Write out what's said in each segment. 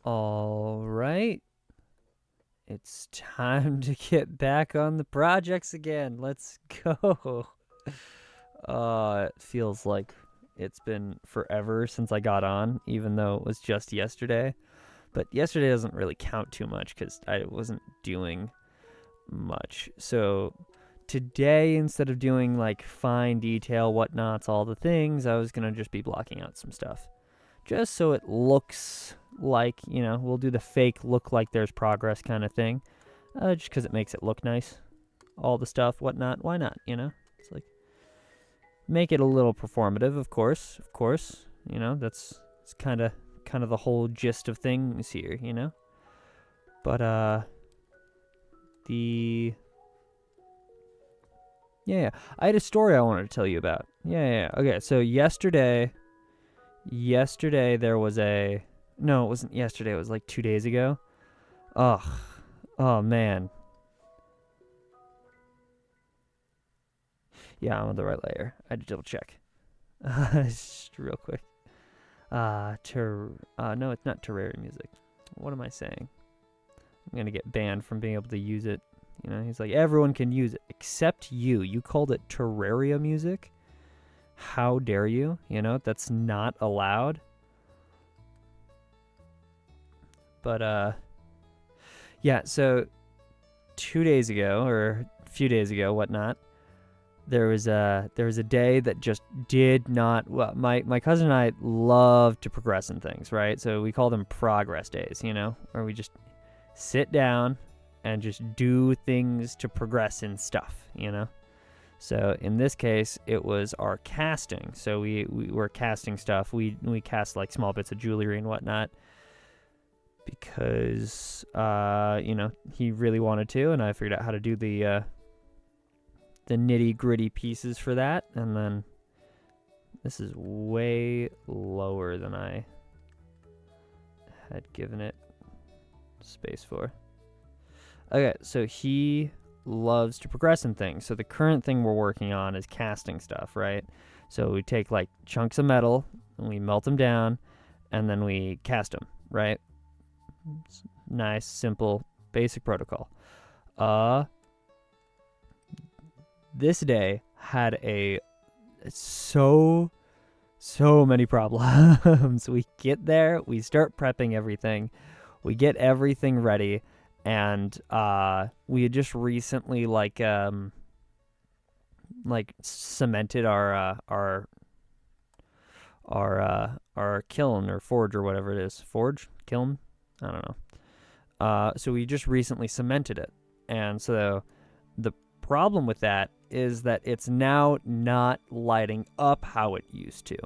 All right. It's time to get back on the projects again. Let's go. It feels like it's been forever since I got on, even though it was just yesterday. But yesterday doesn't really count too much because I wasn't doing much. So today, instead of doing like fine detail, whatnots, all the things, I was going to just be blocking out some stuff. Just so it looks like, we'll do the fake look like there's progress kind of thing. Just because it makes it look nice. All the stuff, whatnot, why not? It's like, make it a little performative, of course. That's it's kind of the whole gist of things here. But, the... Yeah, I had a story I wanted to tell you about. Yeah. Okay, so yesterday there was a... No, it wasn't yesterday. It was like 2 days ago. Ugh. Oh, man. Yeah, I'm on the right layer. I had to double check. Just real quick. No, it's not Terraria music. What am I saying? I'm going to get banned from being able to use it. He's like, everyone can use it except you. You called it Terraria music? How dare you? That's not allowed. But, yeah, so 2 days ago, or a few days ago, whatnot, there was a day that just did not... Well, my cousin and I love to progress in things, right? So we call them progress days, where we just sit down and just do things to progress in stuff, So in this case, it was our casting. So we were casting stuff. We cast like small bits of jewelry and whatnot because, he really wanted to, and I figured out how to do the nitty gritty pieces for that. And then this is way lower than I had given it space for. Okay, so he loves to progress in things. So the current thing we're working on is casting stuff, right? So we take like chunks of metal and we melt them down and then we cast them, right? It's nice, simple, basic protocol. This day had so many problems. We get there, we start prepping everything, we get everything ready, and we had just recently like cemented our kiln or forge or whatever it is. Forge? Kiln? I don't know. So we just recently cemented it. And so the problem with that is that it's now not lighting up how it used to.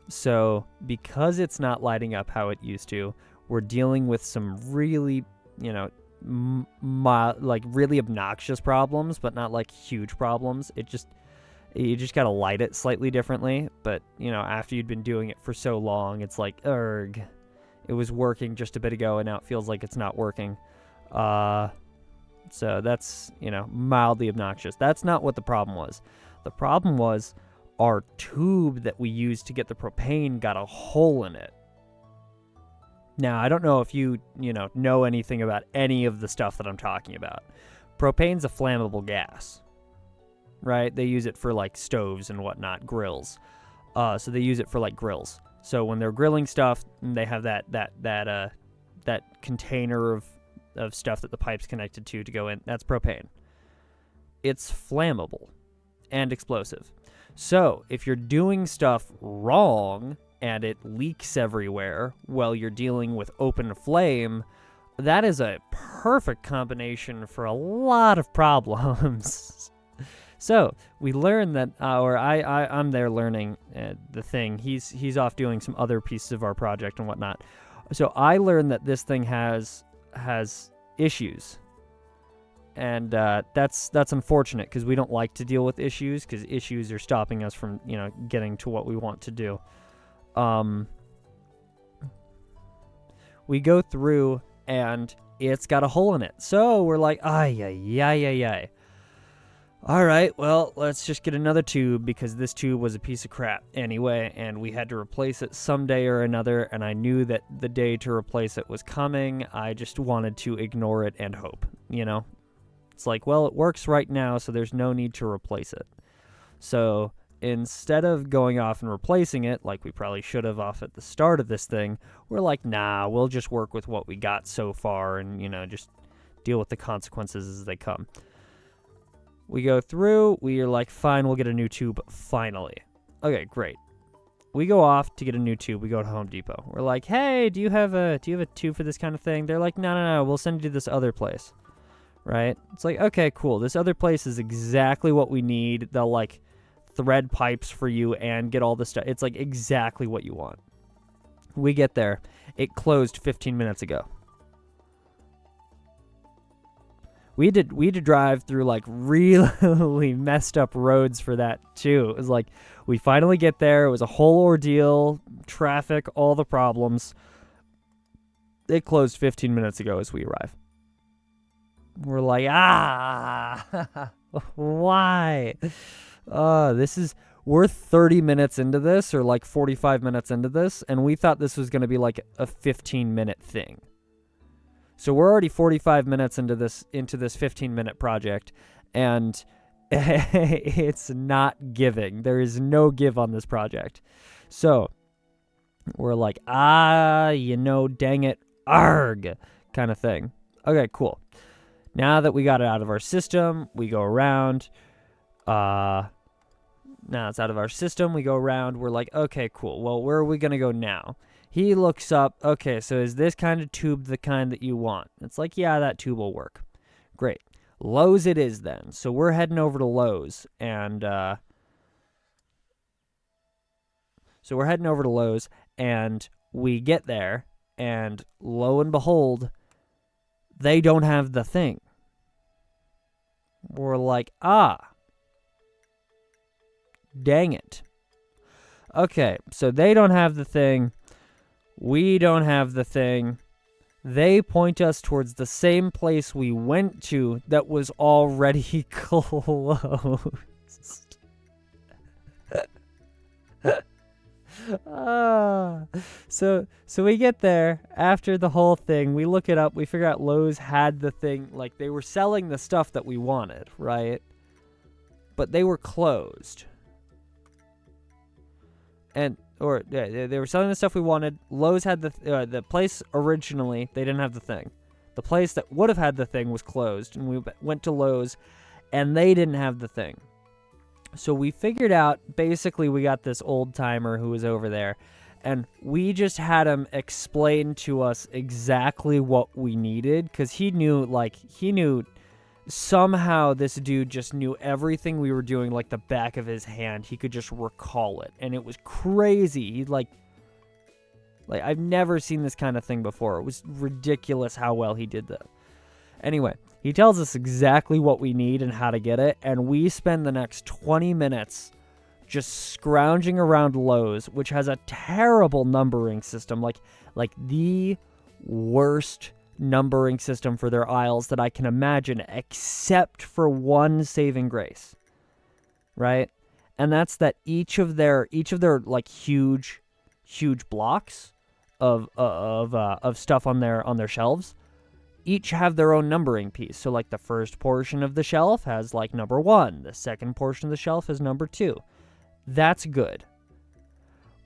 So because it's not lighting up how it used to, we're dealing with some really, like really obnoxious problems, but not like huge problems. You just gotta light it slightly differently. But after you'd been doing it for so long, it's like, erg, it was working just a bit ago, and now it feels like it's not working. So that's mildly obnoxious. That's not what the problem was. The problem was our tube that we used to get the propane got a hole in it. Now, I don't know if you know anything about any of the stuff that I'm talking about. Propane's a flammable gas, right? They use it for like stoves and whatnot, grills. So they use it for like grills. So when they're grilling stuff, they have that container of stuff that the pipe's connected to go in. That's propane. It's flammable and explosive. So if you're doing stuff wrong and it leaks everywhere while you're dealing with open flame, that is a perfect combination for a lot of problems. So we learned that, I'm there learning the thing. He's off doing some other pieces of our project and whatnot. So I learned that this thing has issues, and that's unfortunate because we don't like to deal with issues because issues are stopping us from getting to what we want to do. We go through and it's got a hole in it, so we're like, ay. All right, well, let's just get another tube because this tube was a piece of crap anyway, and we had to replace it someday or another, and I knew that the day to replace it was coming. I just wanted to ignore it and hope, you know? It's like, well, it works right now, so there's no need to replace it. So instead of going off and replacing it, like we probably should have off at the start of this thing, we're like, nah, we'll just work with what we got so far and, you know, just deal with the consequences as they come. We go through, we are like, fine, we'll get a new tube finally. Okay, great. We go off to get a new tube. We go to Home Depot. We're like, hey, do you have a tube for this kind of thing? They're like, no, we'll send you to this other place. Right? It's like, okay, cool. This other place is exactly what we need. They'll like thread pipes for you and get all the stuff. It's like exactly what you want. We get there. It closed 15 minutes ago. We had to drive through like really messed up roads for that too. It was like we finally get there. It was a whole ordeal, traffic, all the problems. It closed 15 minutes ago as we arrive. We're like, why? We're 30 minutes into this or like 45 minutes into this, and we thought this was going to be like a 15-minute thing. So we're already 45 minutes into this 15-minute project, and it's not giving. There is no give on this project. So we're like, dang it, arg, kind of thing. Okay, cool. Now that we got it out of our system, we go around. Now it's out of our system, we go around. We're like, okay, cool. Well, where are we going to go now? He looks up, okay, so is this kind of tube the kind that you want? It's like, yeah, that tube will work. Great. Lowe's it is then. So we're heading over to Lowe's, and we get there, and lo and behold, they don't have the thing. We're like, dang it. Okay, so they don't have the thing. We don't have the thing. They point us towards the same place we went to that was already closed. So we get there after the whole thing. We look it up. We figure out Lowe's had the thing. Like, they were selling the stuff that we wanted, right? But they were closed. They were selling the stuff we wanted. Lowe's had the place originally. They didn't have the thing. The place that would have had the thing was closed, and we went to Lowe's, and they didn't have the thing. So we figured out, basically, we got this old timer who was over there, and we just had him explain to us exactly what we needed, because he knew somehow this dude just knew everything we were doing like the back of his hand. He could just recall it, and it was crazy. He'd like I've never seen this kind of thing before. It was ridiculous how well he did that. Anyway, he tells us exactly what we need and how to get it, and we spend the next 20 minutes just scrounging around Lowe's, which has a terrible numbering system, like the worst numbering system for their aisles that I can imagine, except for one saving grace, right? And that's that each of their like huge blocks of stuff on their shelves each have their own numbering piece. So like the first portion of the shelf has like number 1, the second portion of the shelf is number 2. That's good.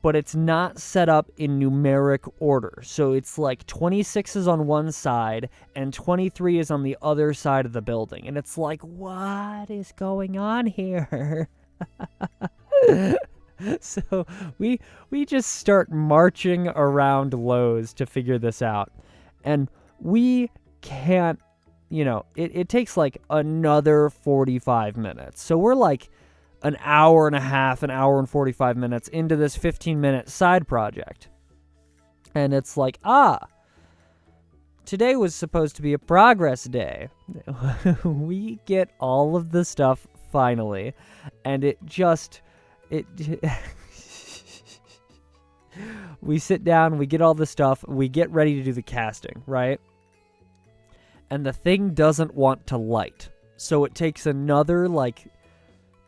But it's not set up in numeric order. So it's like 26 is on one side and 23 is on the other side of the building. And it's like, what is going on here? So we just start marching around Lowe's to figure this out. And we can't, it takes like another 45 minutes. So we're like an hour and 45 minutes into this 15-minute side project. And it's like, today was supposed to be a progress day. We get all of the stuff finally, and we sit down, we get all the stuff, we get ready to do the casting, right? And the thing doesn't want to light. So it takes another, like,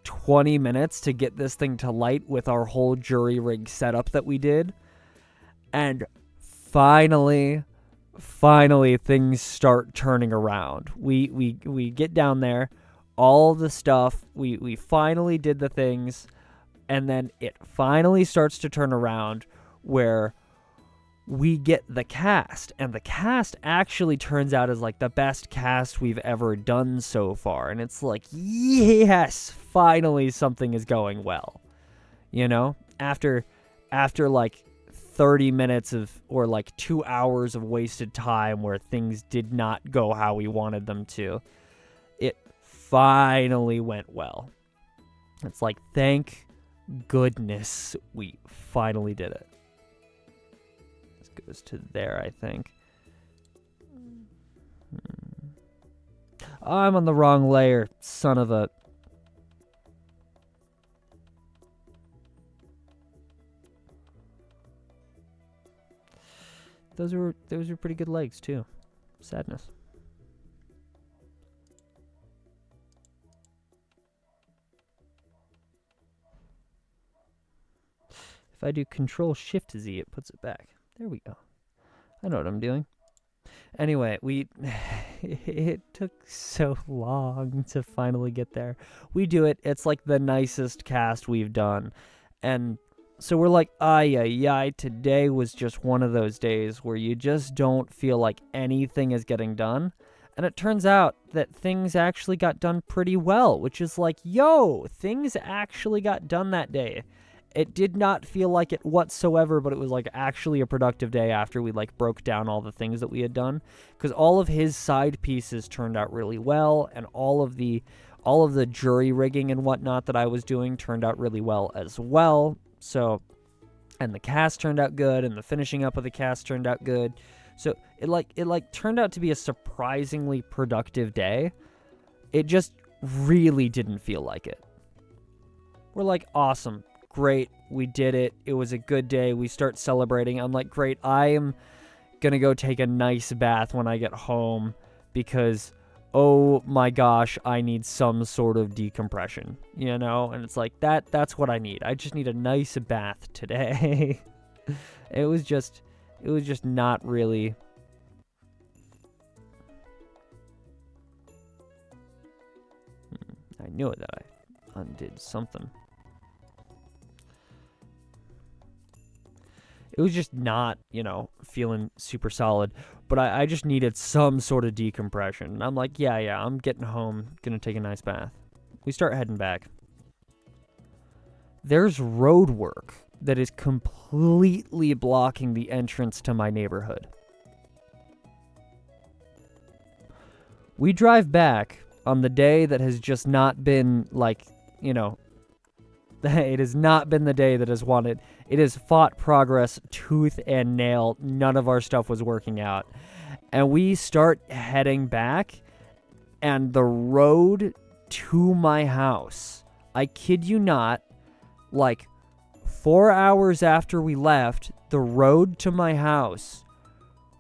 20 minutes to get this thing to light with our whole jury rig setup that we did. And finally things start turning around. We get down there, all the stuff, we finally did the things, and then it finally starts to turn around where we get the cast, and the cast actually turns out as like the best cast we've ever done so far. And it's like, yes, finally something is going well. You know, after like 30 minutes of, or like 2 hours of wasted time where things did not go how we wanted them to, it finally went well. It's like, thank goodness we finally did it. Goes to there, I think. I'm on the wrong layer, son of a... Those are pretty good legs too. Sadness. If I do Control-Shift-Z, it puts it back. There we go. I know what I'm doing. Anyway, it took so long to finally get there. We do it. It's like the nicest cast we've done. And so we're like, today was just one of those days where you just don't feel like anything is getting done. And it turns out that things actually got done pretty well, which is like, things actually got done that day. It did not feel like it whatsoever, but it was like actually a productive day after we like broke down all the things that we had done, because all of his side pieces turned out really well, and all of the jury rigging and whatnot that I was doing turned out really well as well. So, and the cast turned out good, and the finishing up of the cast turned out good. So it turned out to be a surprisingly productive day. It just really didn't feel like it. We're like, awesome. Great, we did it. It was a good day. We start celebrating. I'm like, great, I am going to go take a nice bath when I get home because, oh my gosh, I need some sort of decompression, you know? And it's like, that's what I need. I just need a nice bath today. It was just not really... I knew it that I undid something. It was just not, feeling super solid. But I just needed some sort of decompression. And I'm like, yeah, I'm getting home. Gonna take a nice bath. We start heading back. There's road work that is completely blocking the entrance to my neighborhood. We drive back on the day that has just not been, it has not been the day that has wanted. It has fought progress tooth and nail. None of our stuff was working out. And we start heading back, and the road to my house, I kid you not, 4 hours after we left, the road to my house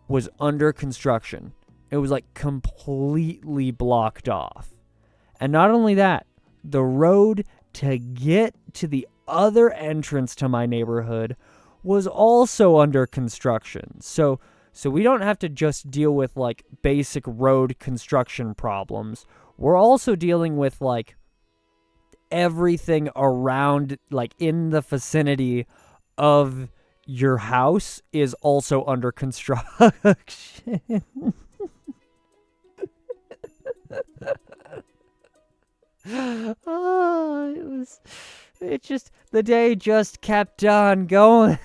was under construction. It was completely blocked off. And not only that, the road to get to the other entrance to my neighborhood was also under construction. So we don't have to just deal with basic road construction problems. We're also dealing with everything around, in the vicinity of your house is also under construction. The day just kept on going.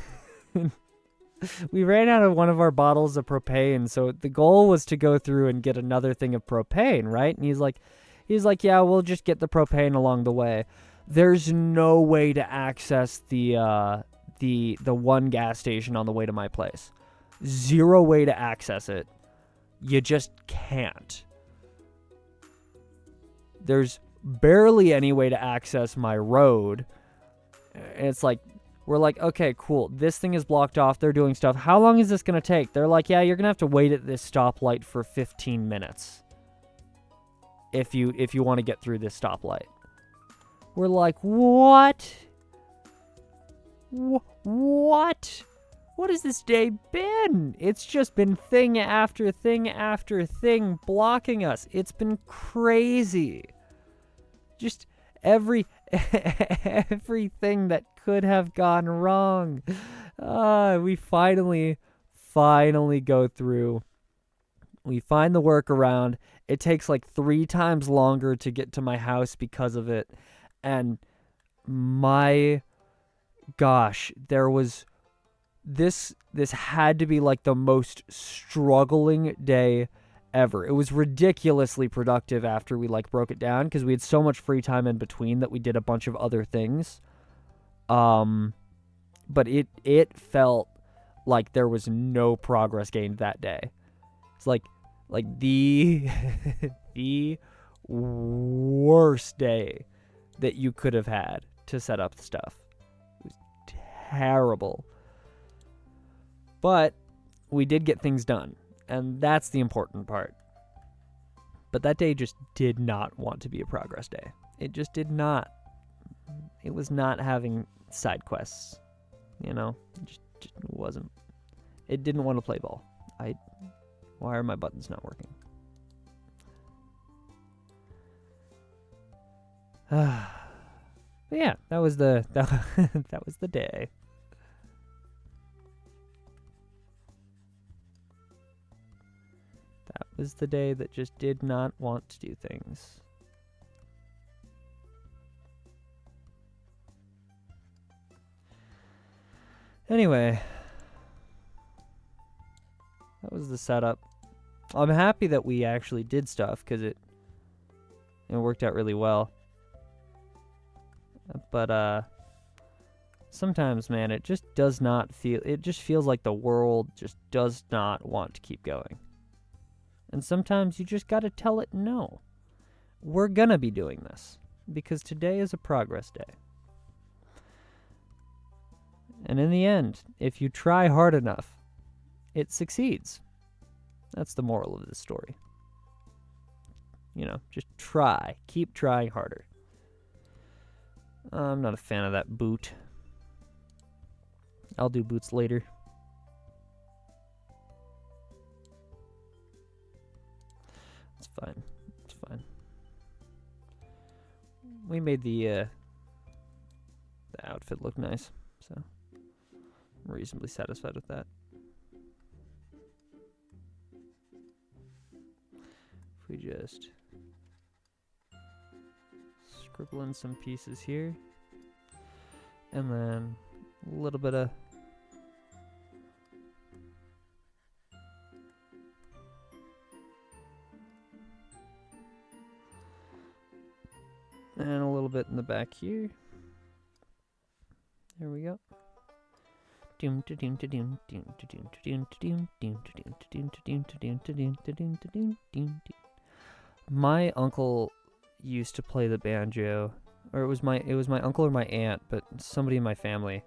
We ran out of one of our bottles of propane, so the goal was to go through and get another thing of propane, right? And he's like, yeah, we'll just get the propane along the way. There's no way to access the one gas station on the way to my place. Zero way to access it. You just can't. There's barely any way to access my road. And it's we're okay, cool. This thing is blocked off. They're doing stuff. How long is this going to take? They're like, yeah, you're going to have to wait at this stoplight for 15 minutes. if you want to get through this stoplight. We're like, what? What? What has this day been? It's just been thing after thing after thing blocking us. It's been crazy. Just everything that could have gone wrong. We finally go through. We find the workaround. It takes like 3 times longer to get to my house because of it. And my gosh, there was this had to be like the most struggling day ever. It was ridiculously productive after we like broke it down because we had so much free time in between that we did a bunch of other things. But it felt like there was no progress gained that day. It's like the the worst day that you could have had to set up the stuff. It was terrible. But we did get things done, and that's the important part. But that day just did not want to be a progress day. It just did not. It was not having side quests, you know? It just wasn't. It didn't want to play ball. Why are my buttons not working? But yeah, that was the day. That was the day that just did not want to do things. Anyway, that was the setup. I'm happy that we actually did stuff because it worked out really well. But sometimes, man, it just does not feel. It just feels like the world just does not want to keep going. And sometimes you just got to tell it no. We're gonna be doing this because today is a progress day. And in the end, if you try hard enough, it succeeds. That's the moral of this story. You know, just try. Keep trying harder. I'm not a fan of that boot. I'll do boots later. It's fine. It's fine. We made the outfit look nice, so I'm reasonably satisfied with that. If we just scribble in some pieces here, and then a little bit of and a little bit in the back here. There we go. My uncle used to play the banjo, or it was my uncle or my aunt, but somebody in my family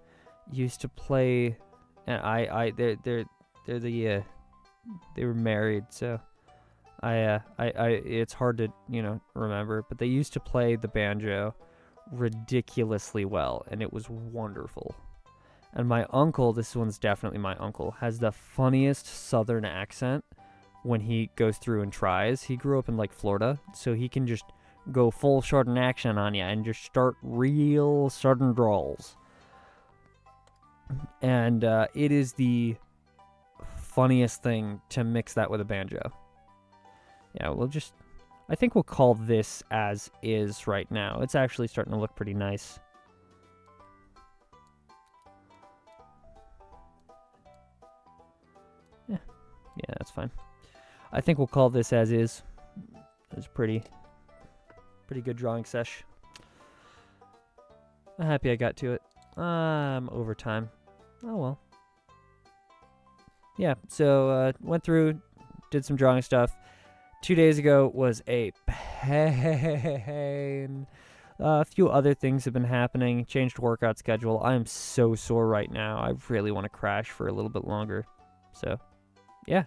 used to play, and they were married, so I it's hard to remember, but they used to play the banjo ridiculously well, and it was wonderful. And my uncle, this one's definitely my uncle, has the funniest southern accent when he goes through and tries. He grew up in like Florida, so he can just go full southern accent on you and just start real southern drawls. And it is the funniest thing to mix that with a banjo. Yeah, I think we'll call this as is right now. It's actually starting to look pretty nice. Yeah, that's fine. I think we'll call this as is. It was pretty good drawing sesh. I'm happy I got to it. I'm over time. Oh well. Yeah, so went through, did some drawing stuff. 2 days ago was a pain. A few other things have been happening. Changed workout schedule. I am so sore right now. I really want to crash for a little bit longer. So, yeah.